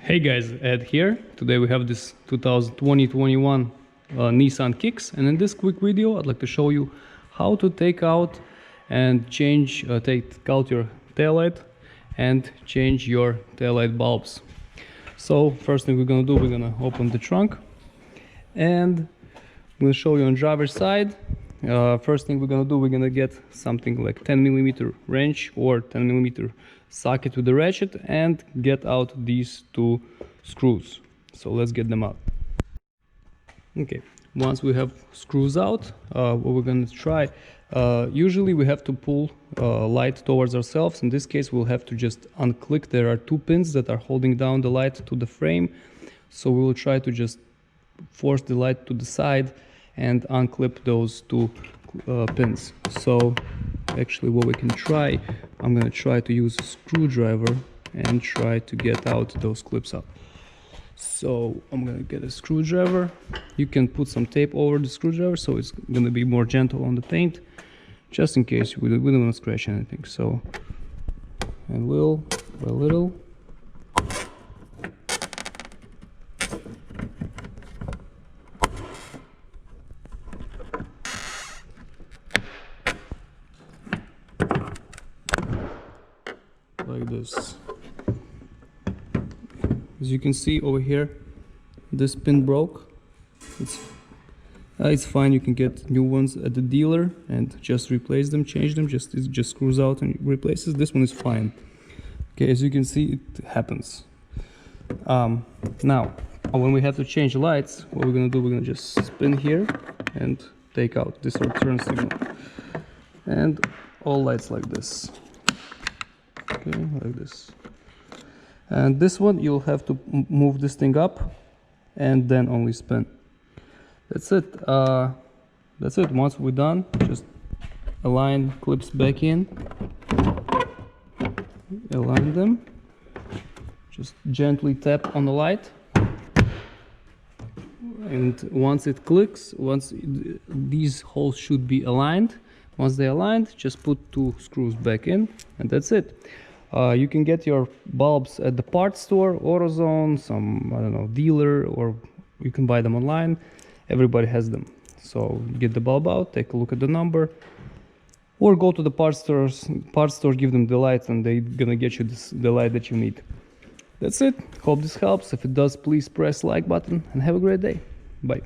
Hey guys, Ed here. Today we have this 2020-21 Nissan Kicks, and in this quick video I'd like to show you how to take out and take out your taillight and change your taillight bulbs. So first thing we're gonna do, we're gonna open the trunk and I'm gonna show you on driver's side. First thing we're gonna do, we're gonna get something like 10mm wrench or 10mm socket with the ratchet and get out these two screws. So let's get them out. Okay, once we have screws out, what we're gonna try, usually we have to pull light towards ourselves. In this case we'll have to just unclick. There are two pins that are holding down the light to the frame, so we will try to just force the light to the side and unclip those two pins. So actually what we can try, I'm going to try to use a screwdriver and try to get out those clips out. So I'm going to get a screwdriver. You can put some tape over the screwdriver so it's going to be more gentle on the paint, just in case we don't want to scratch anything. So a little by little. Like this. As you can see over here, this pin broke. It's fine. You can get new ones at the dealer and just replace them, change them. It just screws out and replaces. This one is fine. Okay, as you can see, it happens. Now, when we have to change the lights, what we're gonna do, we're gonna just spin here and take out this return signal, and all lights like this. Okay, like this. And this one you'll have to move this thing up and then only spin. That's it. That's it. Once we're done, just align clips back in, align them, just gently tap on the light, and once it clicks, these holes should be aligned. Once they're aligned, just put two screws back in, and that's it. You can get your bulbs at the parts store, AutoZone, some, I don't know, dealer, or you can buy them online. Everybody has them. So get the bulb out, take a look at the number, or go to the parts store, give them the light, and they're gonna get you the light that you need. That's it. Hope this helps. If it does, please press like button and have a great day. Bye.